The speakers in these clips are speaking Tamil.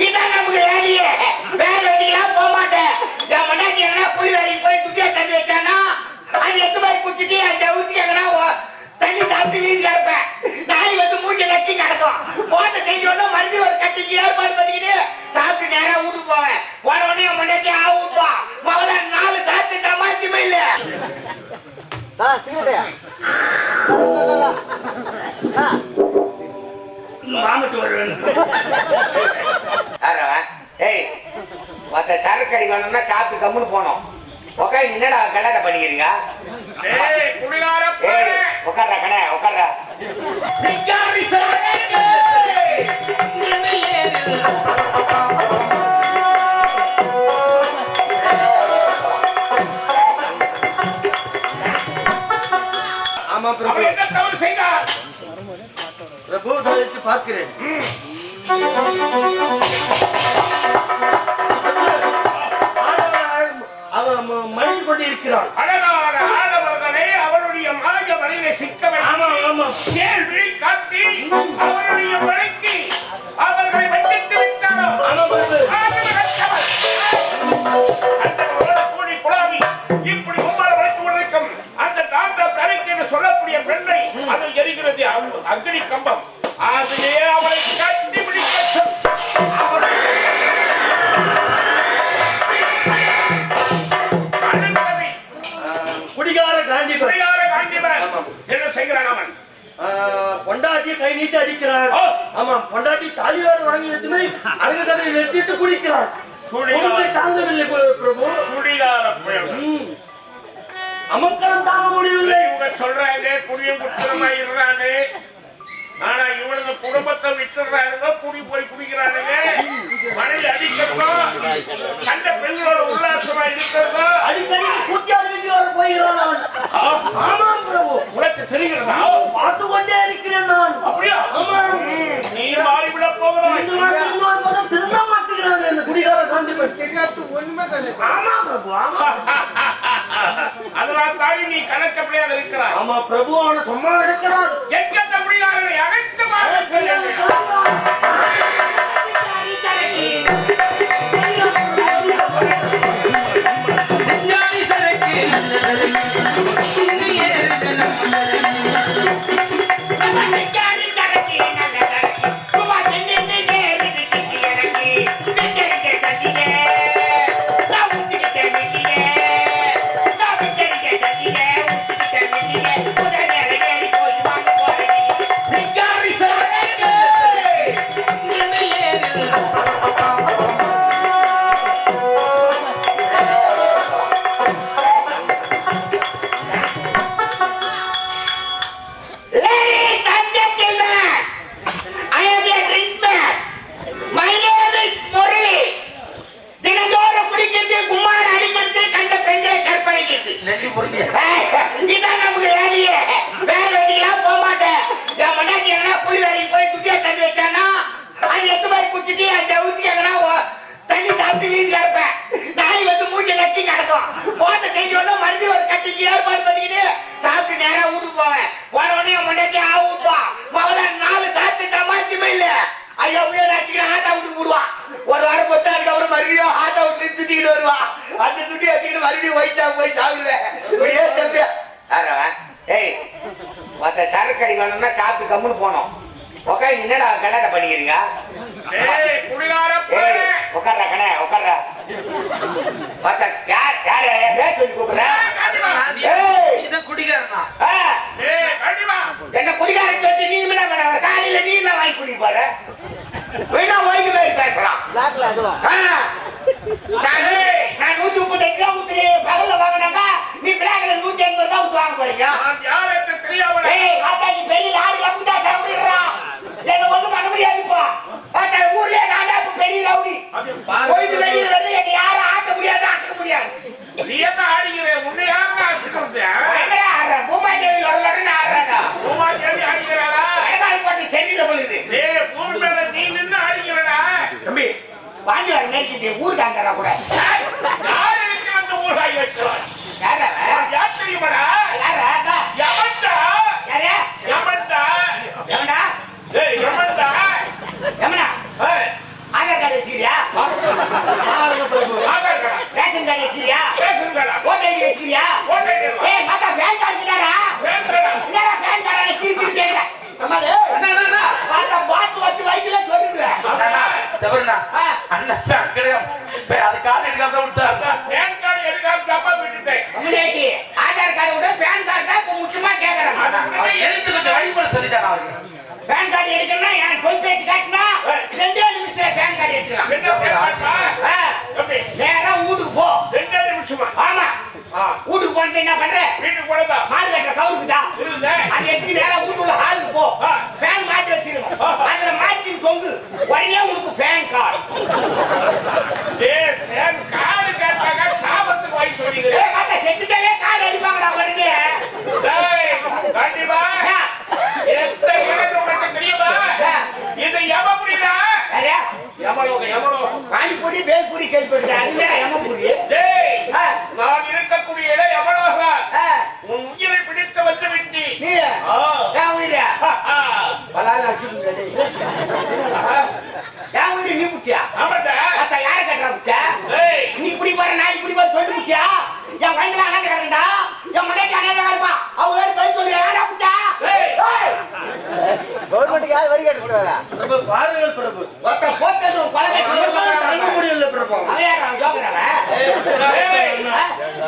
இதான் நமக்கு வேலையே. வேலை வெட்டிக்கலாம் போக மாட்டேன். என் மண்டாட்டி எங்கன்னா புளி வேலைக்கு போய் குட்டியா தண்ணி வச்சானா அது எத்து போய் குடிச்சிட்டு அந்த ஊத்தி எங்கன்னா தண்ணி சாப்பிட்டு வீடு கிடப்பேன். நாய் வந்து மூச்சை நக்கி கிடக்கும். போட்ட செஞ்சோன்னா மறுபடியும் ஒரு கட்சிக்கு ஏற்பாடு பண்ணிக்கிட்டு சாப்பிட்டு நேரம் வீட்டுக்கு போவேன். போன உடனே என் மண்டாட்டி ஊட்டுவா. முதல்ல 4 சாப்பிட்டு தமாச்சுமே இல்லை. மாமட்டு வருவேன். ஏய் மற்ற சரக்கடி வேணும்னா சாப்பிட்டு கம்முன்னு போனோம். உட்காந்து என்னடா கல்யாணம் பண்ணிக்கிறீங்க? உட்கார்றா கடை உட்கார்றா. ஆமா பிரபு, என்ன தவறு செய்தார்? பிரபு தயவுக்கு பார்க்கிறேன். அவன் மறைந்து கொண்டிருக்கிறான். ஆடவர்களை அவருடைய மாய வலையில சிக்க கேள்வி காட்டி அவருடைய வலைக்கு அவர்களை வஞ்சித்து விட்டாரோ கூடி குழாவி இப்படி ஒவ்வொரு வளைத்து கொண்டிருக்கும் அந்த தாண்டவ தரைக்கு என்று சொல்லக்கூடிய பெண்ணை அது எரிகிறது அக்னி கம்பம். அதிலே அவளை கட்டி பிடிக்க என்ன செய்கிறான் அவன்? பொண்டாட்டியை கை நீட்டி அடிக்கிறான். ஆமா, பொண்டாட்டி தாலியார் வழங்கி வைத்துமே அழகு கடையை வச்சிட்டு குடிக்கிறான். தாங்கவில்லை பிரபு. அமக்களும் தாங்க முடியவில்லை. இவங்க சொல்றாங்க குடியும் குற்றமாயிடுறானு. ஆனா இவனுக்கு குடும்பத்தை விட்டுறானுங்க, குடி போய் குடிக்கிறானுங்க. மனைவி அடிக்கிறதும் கண்ட பெண்களோட உல்லாசமா இருக்கிறதோ அடிக்கடி கூத்தியார் வீட்டு வர போகிறான் அவன். ஆமாம் பிரபு, உனக்கு தெரிகிறதா? பார்த்து கொண்டே இருக்கிறேன் நான். அப்படியா? நீ மாறிவிட போகிறாய். திருந்த மாட்டேங்கிறாங்க இந்த குடிகார காந்தி ஒண்ணுமே கிடையாது. ஆமா பிரபு, ஆமா. அதனால் தாய் நீ கணக்கப்படியாக இருக்கிறாய். ஆமா பிரபு, அவனை சும்மா எடுக்கிறான். எங்கத்த குடிகாரனை அனைத்து இதான் நமக்கு வேலையே. வேலை வெட்டிக்கலாம் போக மாட்டேன். என் மண்டாட்டி எங்கன்னா புளி வேலைக்கு போய் குட்டியா தண்ணி வச்சானா அது எத்து போய் குடிச்சிட்டு அந்த ஊத்தி எங்கன்னா தண்ணி சாப்பிட்டு வீடு கிடப்பேன். நாய் வந்து மூச்சை நக்கி கிடக்கும். போட்ட செஞ்சோன்னா மறுபடியும் ஒரு கட்சிக்கு ஏற்பாடு பண்ணிக்கிட்டு சாப்பிட்டு நேரம் வீட்டுக்கு போவேன். போன உடனே என் மண்டாட்டி ஊட்டுவா. முதல்ல 4 சாப்பிட்டு தமாச்சுமே இல்லை. ஐயா உயர் ஆச்சுக்கிறேன் ஆட்டா விட்டு போடுவான். ஒரு வாரம் பொத்தா அதுக்கப்புறம் மறுபடியும் ஆட்டா விட்டு சுத்திக்கிட்டு வருவான். அந்த சுத்தி வச்சுக்கிட்டு மறுபடியும் ஒயிட்டா போய் சாப்பிடுவேன். ஏய் மற்ற சரக்கடி வேணும்னா சாப்பிட்டு கம்முன்னு போனோம். உட்காந்து என்னடா கல்யாணம் பண்ணிக்கிறீங்க? உட்கார்றா கடை உட்கார்றா. பேர் சொல்லி கூப்பிடுறேன். என்ன குடிகாரன் சொல்லி நீ காலையில நீ என்ன வாங்கி குடி போற? வேணா வாங்கி மாதிரி பேசலாம். நான் 138 ரூபா ஊத்தி பகல்ல வாங்கினாக்கா நீ பிளாக்ல 180 ரூபா வாங்க போறீங்க நான் யார் என்று தெரியாமல் ஏய் மாதா நீ பெரிய ஆளு எப்படா சரவுடிறா என்ன ஒண்ணும் பண்ண முடியாது இப்போ அந்த ஊர்ல நான் தான் பெரிய ரவுடி போயிட்டு வெளியில வந்து என்ன யாரும் ஆட்ட முடியாது அசக்க முடியாது நீ என்ன ஆடுகிற உன்னை யாருங்க ஆசிக்கிறது எங்கடா ஆடுற பூமா தேவி வரலன்னு ஆடுறாடா பூமா தேவி ஆடுகிறாளா அழகால் போட்டு செடியில விழுது ஏய் பூமி மேல நீ நின்னு ஆடுகிறடா தம்பி வாங்கி வர நேரத்துக்கு ஊருக்கு அங்கடா கூட யார் எனக்கு வந்து ஊராய் வச்சான் யாரா யார் தெரியுமாடா யாரா யமன்டா யாரா யமன்டா எவன்டா ஏய் யமன்டா எமனா ஏய் ஆதார் கார்டு வச்சிருக்கியா ஆதார் கார்டு ரேஷன் கார்டு வச்சிருக்கியா ரேஷன் கார்டு ஓட்டர் ஐடி வச்சிருக்கியா ஓட்டர் ஐடி ஏய் மாதா பேன் கார்டு கிட்டாரா வேண்டடா என்னடா பேன் கார்டு திருப்பி கேக்குற அம்மாடே அண்ணா மாதா பாட்டு வச்சு வயித்துல சொல்லிடுவேன் தவறுண்ணா ஆ. அண்ணன் அது கால் எடுக்காம விட்டார் பேன் கார்டு எடுக்காம தப்பா விட்டுட்டேன் முன்னாடி ஆதார் கார்டு விட பேன் கார்டு தான் இப்போ முக்கியமா கேக்குறேன் எழுத்து கொஞ்சம் வழிமுறை சொல்லிட்டான் அவருக்கு பேன் கார்டு எடுக்கணும்னா என் சொல் பேச்சு காட்டினா 2 நிமிஷத்துல பேன் கார்டு எடுத்துக்கலாம் என்ன பேன் கார்டா எப்படி நேரா வீட்டுக்கு போ 2 நிமிஷமா ஆமா வீட்டுக்கு போனது என்ன பண்ற வீட்டுக்கு போறதா மாடு வெட்டுற கவுருக்குதா இல்ல அதை எடுத்து நேரா வீட்டுக்குள்ள ஹாலுக்கு போ ஃபேன் மாட்டி வச்சிருக்கோம் அதுல மாட்டி தொங்கு உடனே உனக்கு ஃபேன் கார்டு டேய் பேன் கார்டு கேட்டாங்க சாபத்துக்கு வாங்கி சொல்லிடு ஏய் மாத்தா செத்துட்டாலே கார்டு அடிப்பாங்கடா உடனே டேய் கண்டிப்பா எத்த எனக்கு உனக்கு தெரியுமா இது எவ புரியுதா யாரே எவளோ பானிபூரி பேல்பூரி கேள்விப்பட்டா அதுல எமபூரி டேய் நான் இருக்கக்கூடிய இடம் எவளோக ஆ உன் உயிரை பிடித்து வந்து விட்டி நீ ஏன் உயிரா பலால அடிச்சுங்க டேய் ஏன் உயிரை நீ புடிச்சியா ஆமாடா அத்தா யாரை கட்டுறா புடிச்சா டேய் நீ இப்படி போற நான் இப்படி போற சொல்லி புடிச்சியா என் வயசுல அனாத கிடந்தா என் மனைவி அனாத கிடப்பா அவங்க போய் சொல்லி ஏடா புடிச்சா கவர்மெண்ட்டுக்கு யார் வரி கட்ட கூடாதா பிரபு பாருங்கள் பிரபு ஒத்த போட்டு கொலகை தாங்க முடியல பிரபு அவன் யார் அவன் ஜோக்கறவன்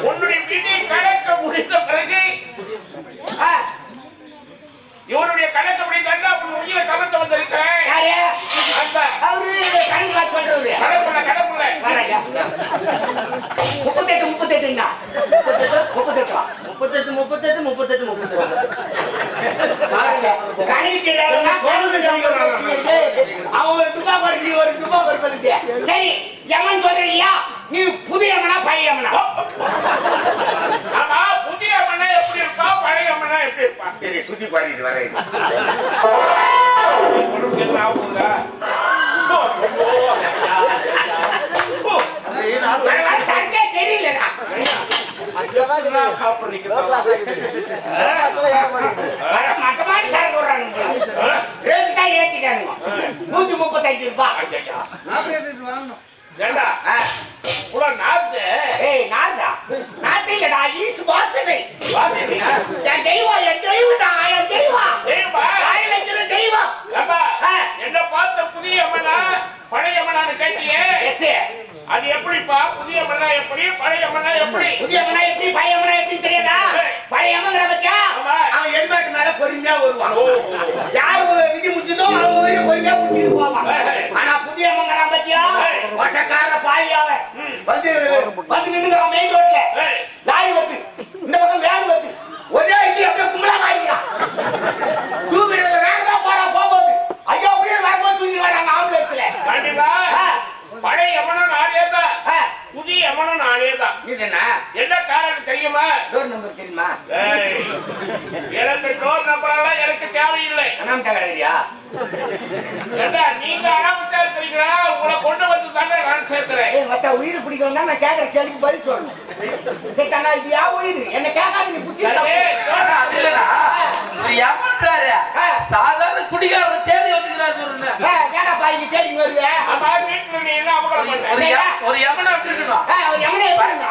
உன்னுடைய விதி கணக்க முடிந்த பிறகு இவனுடைய கணக்கு முடிந்தா உன் உயிரை கலந்து வந்திருக்கிறேன் யாரு அந்த அவரு கணக்கு காசு சொல்றவரு கடப்புள்ள வராங்க 38 38ன்னா 38 கணக்கு தெரியாதவங்க அவன் ஒரு டுபா நீ ஒரு டுபா வருது சரி யமன் சொல்றீங்களா நீ புது யமனா பழைய யமனா ஆமா புதிய மண்ணா எப்படி இருப்பா பழைய மண்ணா எப்படி இருப்பா சரி சுத்தி பாடிட்டு வரேன் உனக்கு என்ன ஆகுதா சரக்கே சரியில்லைடா சாப்பிடுறீங்க மட்ட மாட்டி சரக்கு விடுறானுங்க ரேட்டு தான் ஏத்திட்டானுங்க 135 ரூபாய் ஏண்டா உள்ள நாத்து ஏய் நாதா நாத்து இல்லடா ஈஸ் வாசனை வாசினியா என் தெய்வம் என் தெய்வம் தெய்வமா வாயில இருக்கிற தெய்வம் அப்பா என்ன பார்த்த புதிய மண்ணா பழைய மண்ணான்னு கேட்டியே எஸ் அது எப்படிப்பா புதிய மண்ணா எப்படி பழைய மண்ணா எப்படி புதிய மனா எப்படி பழைய மனா எப்படி தெரியாதா பழைய மங்கிற பச்சா ஆமா. அவன் எருமாட்டு மேல பொறுமையா வருவான் ஓ. யார் விதி முடிச்சதோ அவன் உயிரை பொறுமையா முடிச்சுட்டு போவான் ஆனா புதிய மங்கிற பத்தியா வசக்கார பாய் அவன் வந்து நின்னுக்கிறான் மெயின் ரோட்ல லாரி வருது இந்த பக்கம் வேன் வருது ஒரே இடி அப்படியே கும்பலா மாறிக்கிறான் டூ வீலர்ல வேகமா போகும்போது ஐயா உயிர் வரும்போது தூக்கி வராங்க ஆம்புலன்ஸ்ல கண்டிப்பா பழைய யமனும் நானேதான் புதிய யமனும் நானேதான் இதுனா என்ன காரணம் தெரியுமா டோர் நம்பர் தெரியுமா எனக்கு டோர் நம்பரெல்லாம் எனக்கு தேவையில்லை அனாமட்டா கிடையா ஏண்டா நீங்க அனாமத்தா இருக்கிறீங்களா உங்களை கொண்டு வந்து தானே நான் சேர்க்கிறேன் ஏய் மத்த உயிர் பிடிக்கணும்னா நான் கேக்குற கேள்விக்கு பதில் சொல்லணும் சரி தண்ணா இது யா உயிர் என்ன கேட்காது நீ புடிச்சு சாதாரண குடிகாரன் தேடி வந்துக்கிறாரு ஏடா பாய்க்கு தேடி வருவே அம்மா வீட்டுல நீ என்ன அமகலம் பண்ண ஒரு யமனை அப்படி இருக்கணும் அவர் எமனே பாருங்க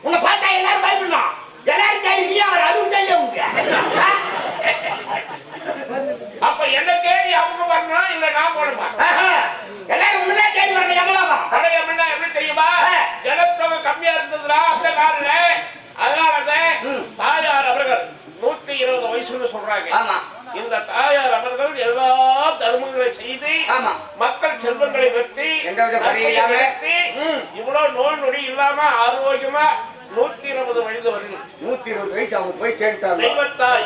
உன்னை பார்த்தா எல்லாரும் பயப்படணும் எல்லாரும் தேடி நீ அவர் அறுபது தேடி உங்க அப்ப என்ன தேடி அவங்க வரணும் இல்ல நான் போடுமா எல்லாரும் உன்னதான் தேடி வரணும் எமலாவா பழைய யமனா எப்படி தெரியுமா ஜனத்தொகை கம்மியா இருந்ததுடா அந்த காலில் அதனாலதான் தாயார் அவர்கள் 120 வயசுன்னு சொல்றாங்க ஆமா இந்த தாயார் அவர்கள் எல்லா தர்மங்களை செய்து ஆமா மக்கள் செல்வங்களை வெற்றி எந்தவித குறையும் இல்லாம, இவ்வளவு நோய் நொடி இல்லாம ஆரோக்கியமா 120 வயது வருது 120 வயசு அவங்க போய் சேர்ந்துட்டாங்க. தெய்வத்தாய்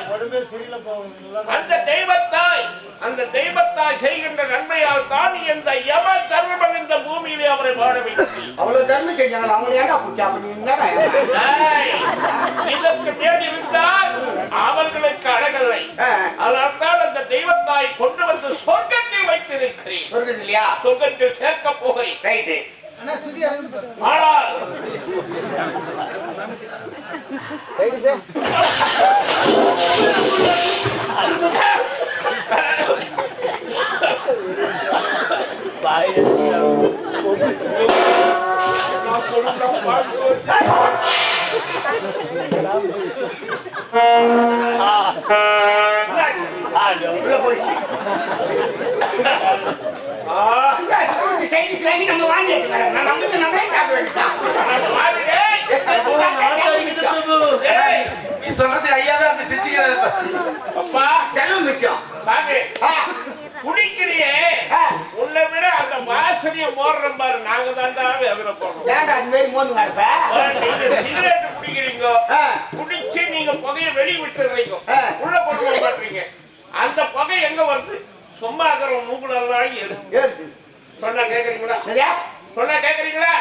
அந்த தெய்வத்தாய் செய்கின்ற நன்மையால் தான் இந்த யம தர்மம் இந்த பூமியிலே அவரை வாழ வைத்தது. அவ்வளவு தர்மம் செஞ்சாங்களா? அவங்க ஏன்டா பூச்சா அப்படி என்னடா? இதற்கு மேல் இருந்தால் அவர்களுக்கு அழகல்லை. அதனால்தான் அந்த தெய்வத்தாய் கொண்டு வந்து சொர்க்கத்தில் வைத்திருக்கிறேன். சொல்றது இல்லையா? சொர்க்கத்தில் சேர்க்க போகிறேன். ரைட்டு. ஆனால் உள்ள போயிடுச்சு. சைனீஸ் வாங்கி நம்ம வாங்கி எடுத்துக்கலாம். நமக்கு நம்மளே சாப்பிட வேண்டியதான். நீ சொல்றது ஐயாவே அப்படி செஞ்சுக்கிறாரு. அப்பா செலவு மிச்சம். சாமி குடிக்கிறியே, உன்னை விட அந்த வாசனைய மோடுற பாரு. நாங்க தாண்டா எதிர போறோம். ஏன்டா அந்த மாதிரி மோந்துங்க இருப்ப? நீங்க சிகரெட் குடிக்கிறீங்க, குடிச்சு நீங்க புகையை வெளியே விட்டுறீங்க, உள்ள போட்டு மாட்டீங்க. அந்த புகை எங்க வருது? சும்மா இருக்கிற மூக்குலாம் ஏறுது. சொன்னா கேக்குறீங்களா? சரியா? சொன்னா கேக்குறீங்களா?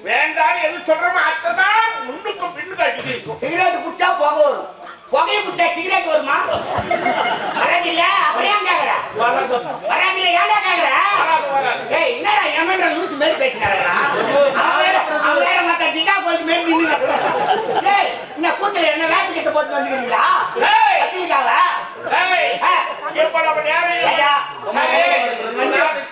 வேண்டாம் எது சொல்றோமோ அதான் முன்னுக்கும் பின்னுக்கும் அடிக்கிறீங்க. சிகரெட் குடிச்சா புகை வரும். புகையை குடிச்சா சிகரெட் வருமா? வராதில்ல. அப்புறம் ஏன் கேக்குற? வராதில்ல. ஏன்டா கேக்குற? ஏய் என்னடா எமன் லூசு மாதிரி பேசினாரா? அவன் வேற மத்த திகா போயிட்டு மேல் நின்னு. ஏய் இந்த கூத்துல என்ன வேஷ கேச போட்டு வந்துக்கிறீங்களா? ஏய் வச்சிருக்காங்க. ஏய் இப்ப நம்ம நேரே ஐயா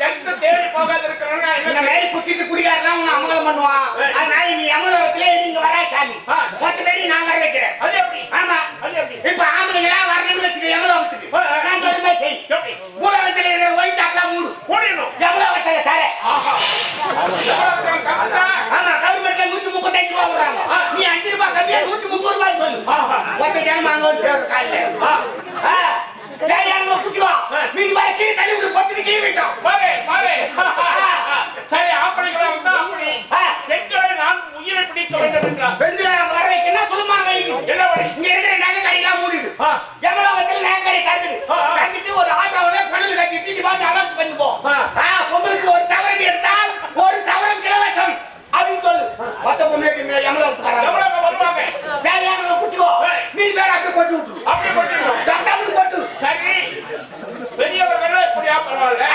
தெற்கு தேடி போகாத இருக்கிறவங்க இந்த மாதிரி குச்சிட்டு குடிக்காரலாம் உன்னை அமங்கலம் பண்ணுவான். அதனால நீ அமங்கலத்திலே நீங்க வரா சாமி. மொத்த பேரி நான் வர வைக்கிறேன். அது எப்படி? ஆமா அது எப்படி? இப்ப ஆம்பளைங்களா வரணும்னு வச்சுக்க எமலோகத்துக்கு. நான் சொல்லுமே செய். எப்படி? மூலவத்துல இருக்கிற ஒயின் சாப்லாம் மூடு. மூடிடணும். எமலோகத்துல தர. ஆஹா. ஆமா கவர்மெண்ட்ல 135 ரூபா விடுறாங்க. நீ 5 ரூபாய் கம்மியா 130 ரூபாய் சொல்லு. ஒத்த ஜனமா அங்க வந்து சேரு காலையில. தேவையான குச்சிவா. நீங்க வர கீழே தள்ளி விட்டு பொத்துக்கு கீழே விட்டோம். பாரு பாரு. சரி ஆப்பரைகளா இருந்தா அப்படி. பெண்களை நான் உயிரை பிடிக்க வேண்டும் என்றார். பெண்களை வர வைக்கணும் சொல்லுமா வை. என்ன வழி? இங்க இருக்கிற நகை கடையெல்லாம் மூடிடு. எமலோகத்துல நகை கடை கட்டிடு. கட்டிட்டு ஒரு ஆட்டோல பணல் கட்டிட்டு நீ வந்து அலௌன்ஸ் பண்ணி போ. பொம்பளுக்கு ஒரு சவரன் எடுத்தால் ஒரு சவரன் இலவசம் அப்படின்னு சொல்லு. மொத்த பொண்ணு எமலோகத்துக்கு வராங்க. எவ்வளவு வருவாங்க? தேவையான குச்சிவோ. நீ வேற அப்படியே கொட்டி விட்டுரு. அப்படி கொட்டிடணும். டப்டப்னு கொட்டு. சரி பெரியவர்கள் எப்படியா பரவாயில்ல.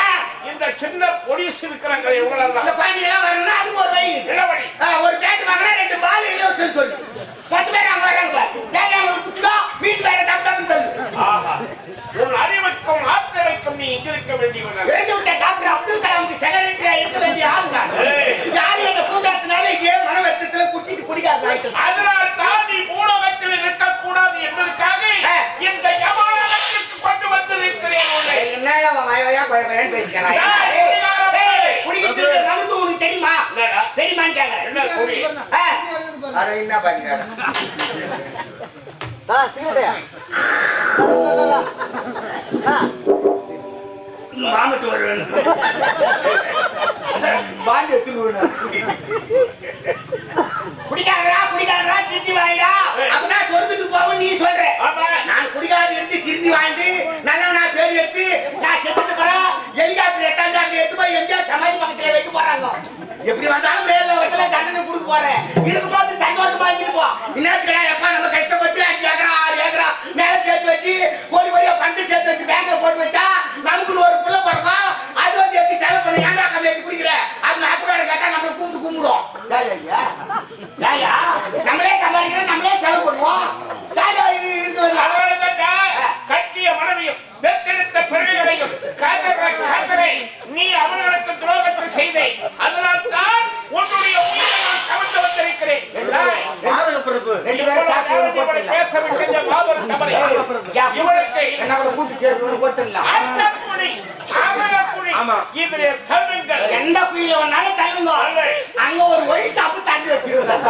இந்த சின்ன பொடிசு இருக்கிறாங்க இவங்களெல்லாம் இந்த பாண்டியெல்லாம் வரணும்னா அதுக்கு ஒரு வை. என்ன வழி? ஒரு பேட் வாங்கினா 2 பால் இலவசம் சொல்லு. 10 பேர் அங்க வராங்க. தேவையான குச்சிவோ மீது வேற டப்டப்னு சொல்லு. ஆஹா. உன் அறிவுக்கும் ஆற்றலுக்கும் நீ இங்க இருக்க வேண்டியவன். இறந்து விட்ட டாக்டர் அப்துல் கலாமுக்கு செக்ரட்டரியா இருக்க வேண்டிய ஆள் நான். யாரு என்ன கூட்டாத்தினால இதே மனவர்த்தத்துல குடிச்சிட்டு குடிக்காது ஆயிட்டு. அதனால் தான் நீ மூலகத்தில் இருக்கக்கூடாது என்பதற்காக இந்த யமலோகத்திற்கு கொண்டு வந்திருக்கிறேன் உன்னை. என்னையா வயவையா பயப்பயன்னு பேசிக்கிறான். குடிக்கிறது நமக்கு உனக்கு தெரியுமா? என்னடா? தெரியுமான்னு கேட்கறேன். என்ன குடி? அட என்ன பண்ணிக்கிறாரு? மாமட்டு வருவேன். பாண்டி எடுத்துருவேன். குடிக்காதரா திருச்சி வாங்கிடா. அப்பதான் சொர்க்கத்துக்கு போகும் நீ சொல்ற. நான் குடிக்காது இருந்து திருந்தி வாழ்ந்து நல்லவனா பேர் எடுத்து நான் செத்துட்டு போறேன். ஹெலிகாப்டர் எட்டாஞ்சாங்க எடுத்து போய் எங்கேயோ சமாதி பக்கத்துல வைக்க போறாங்க. எப்படி வந்தாலும் மேல வச்சல தண்டனை கொடுக்க போறேன். இதுக்கு போது சந்தோஷமா இருந்துட்டு போ. இன்னத்துக்கடா எப்பா நம்ம கஷ்டப்பட்டு 5 ஏக்கரா 6 ஏக்கரா மேல சேர்த்து வச்சு கோடி கோடியா பணத்தை சேர்த்து வச்சு பேங்க்ல போட்டு வச்சா நமக்கு ஒரு புள்ள பிறக்கும். அது வந்து எப்படி செலவு பண்ண ஏன்டா கம்மி எடுத்து குடிக்கிற? அது அப்பகார கேட்டா நம்மள கூப்பிட்டு கும்பிடுவோம். யாயா நம்மளே சம்பாதிக்கிறோம் நம்மளே செலவு பண்ணுவோம். கட்டிய மனைவியும் பெற்றெடுத்த பிள்ளைகளையும் காதரை நீ அவர்களுக்கு துரோகத்தை செய்தே. அதனால் தான் உன்னுடைய உயிரை நான் கவர்ந்து வந்திருக்கிறேன். பேச விட்டு மாபெரும் தவறை இவனுக்கு என்ன கூட்டு சேர்த்து போட்டுடலாம். அந்த குழி அவனுக்குழி இதிலே தள்ளுங்கள். எந்த குழியில வேணாலும் தள்ளுங்க. அங்க ஒரு ஒயின் ஷாப்பு தள்ளி வச்சிருக்கோம்.